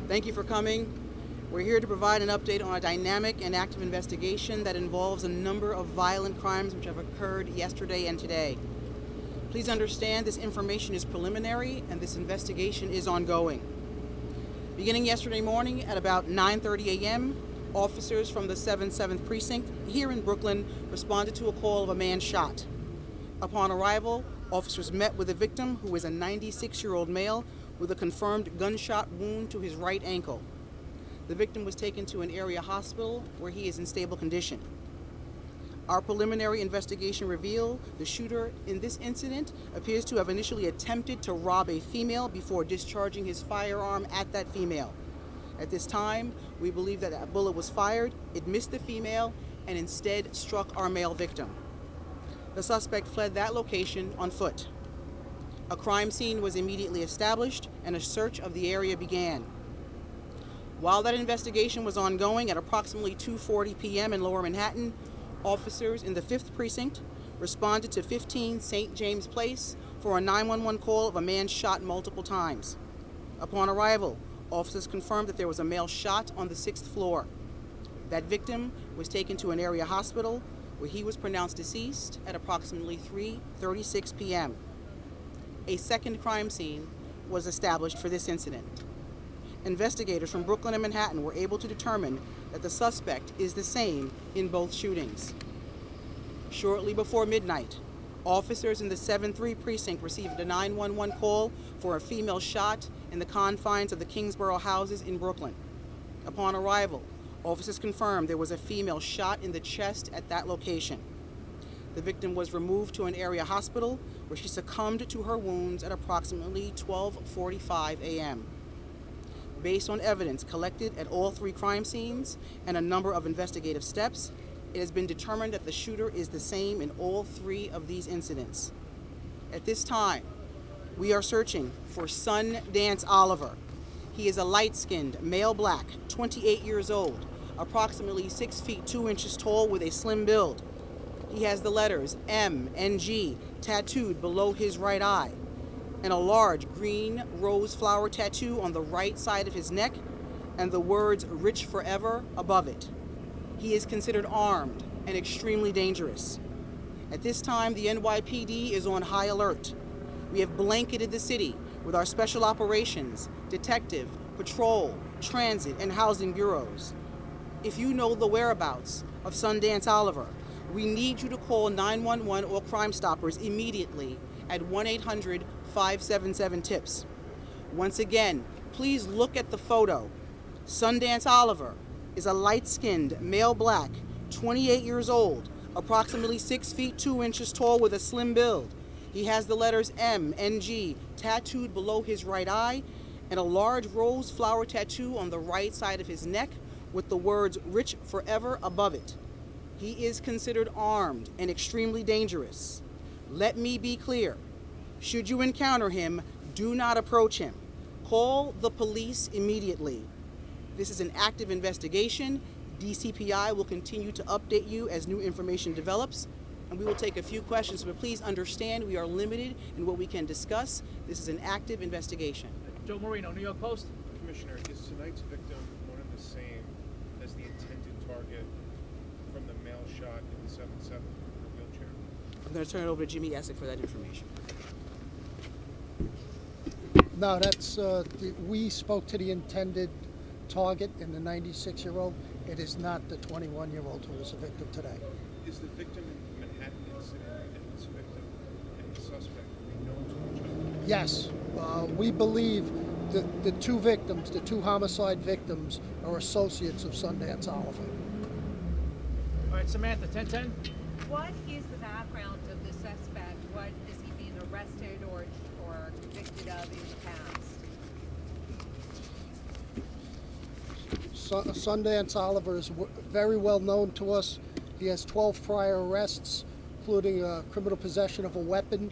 Thank you for coming. We're here to provide an update on a dynamic and active investigation that involves a number of violent crimes which have occurred yesterday and today. Please understand this information is preliminary and this investigation is ongoing. Beginning yesterday morning at about 9:30 a.m., officers from the 7th Precinct here in Brooklyn responded to a call of a man shot. Upon arrival, officers met with the victim, who is a 96-year-old male with a confirmed gunshot wound to his right ankle. The victim was taken to an area hospital where he is in stable condition. Our preliminary investigation revealed the shooter in this incident appears to have initially attempted to rob a female before discharging his firearm at that female. At this time, we believe that a bullet was fired, it missed the female, and instead struck our male victim. The suspect fled that location on foot. A crime scene was immediately established and a search of the area began. While that investigation was ongoing, at approximately 2:40 p.m. in Lower Manhattan, officers in the 5th Precinct responded to 15 St. James Place for a 911 call of a man shot multiple times. Upon arrival, officers confirmed that there was a male shot on the 6th floor. That victim was taken to an area hospital where he was pronounced deceased at approximately 3:36 p.m. A second crime scene was established for this incident. Investigators from Brooklyn and Manhattan were able to determine that the suspect is the same in both shootings. Shortly before midnight, officers in the 7th Precinct received a 911 call for a female shot in the confines of the Kingsborough houses in Brooklyn. Upon arrival, officers confirmed there was a female shot in the chest at that location. The victim was removed to an area hospital where she succumbed to her wounds at approximately 12:45 a.m. Based on evidence collected at all three crime scenes and a number of investigative steps, it has been determined that the shooter is the same in all three of these incidents. At this time, we are searching for Sundance Oliver. He is a light-skinned, male black, 28 years old, approximately 6 feet 2 inches tall with a slim build. He has the letters M and G tattooed below his right eye, and a large green rose flower tattoo on the right side of his neck, and the words "Rich Forever" above it. He is considered armed and extremely dangerous. At this time, the NYPD is on high alert. We have blanketed the city with our special operations, detective, patrol, transit, and housing bureaus. If you know the whereabouts of Sundance Oliver, we need you to call 911 or Crime Stoppers immediately at 1-800-577-TIPS. Once again, please look at the photo. Sundance Oliver is a light-skinned, male black, 28 years old, approximately 6 feet 2 inches tall with a slim build. He has the letters M and G tattooed below his right eye and a large rose flower tattoo on the right side of his neck with the words "Rich Forever" above it. He is considered armed and extremely dangerous. Let me be clear. Should you encounter him, do not approach him. Call the police immediately. This is an active investigation. DCPI will continue to update you as new information develops, and we will take a few questions, but please understand we are limited in what we can discuss. This is an active investigation. Joe Marino, New York Post. Commissioner, is tonight's victim one and the same as the intended target from the male shot in the 7-7 in the wheelchair? I'm going to turn it over to Jimmy Essick for that information. No, that's, we spoke to the intended target in the 96-year-old. It is not the 21-year-old who was a victim today. Is the victim in the Manhattan incident and this victim and the suspect known to each other? Yes, we believe that the two victims, the two homicide victims, are associates of Sundance Oliver. All right, Samantha, 1010. What is the background of the suspect? What is he being arrested or convicted of in the past? Sundance Oliver is very well known to us. He has 12 prior arrests, including criminal possession of a weapon,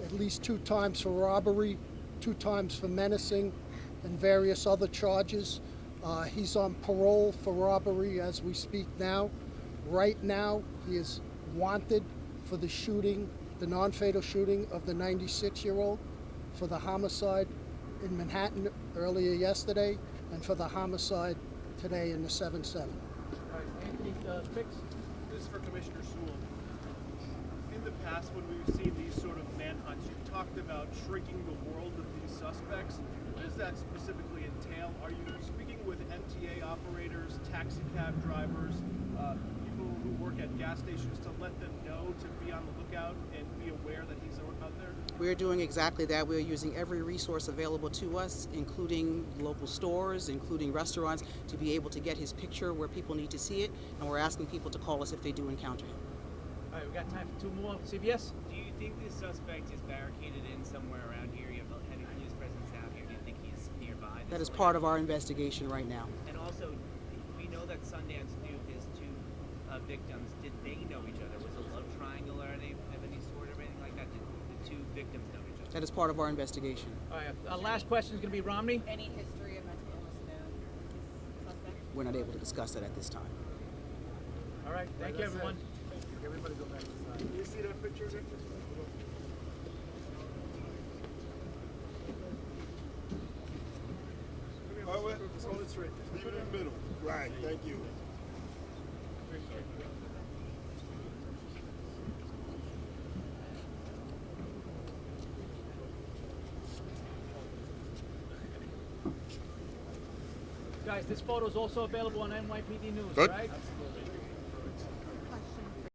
at least 2 times for robbery, 2 times for menacing, and various other charges. He's on parole for robbery as we speak now. Right now, he is wanted for the shooting, the non-fatal shooting of the 96-year-old, for the homicide in Manhattan earlier yesterday, and for the homicide today in the 7-7. All right, Anthony, fix. This is for Commissioner Sewell. In the past, when we've seen these sort of manhunts, you've talked about shrinking the world of these suspects. What does that specifically entail? Are you speaking with MTA operators, taxi cab drivers, people who work at gas stations to let them know to be on the lookout and be aware that he's out there? We're doing exactly that. We're using every resource available to us, including local stores, including restaurants, to be able to get his picture where people need to see it, and we're asking people to call us if they do encounter him. All right, we got time for two more. CBS? Do you think this suspect is barricaded in somewhere around here? You have a heavy police presence out here. Do you think he's nearby? That is part of our investigation right now. And also, we know that Sundance knew his two victims. Did they know each other? Was it a love triangle or any of any sort or anything like that? Did the two victims know each other? That is part of our investigation. All right, our last question is going to be Romney. Any history of mental illness known to this suspect? We're not able to discuss that at this time. All right, thank you, everyone. Everybody go back to the side. You see that picture, Rick? Just hold it straight. Leave it in the middle. Right, thank you. Guys, this photo is also available on NYPD News, Good. right?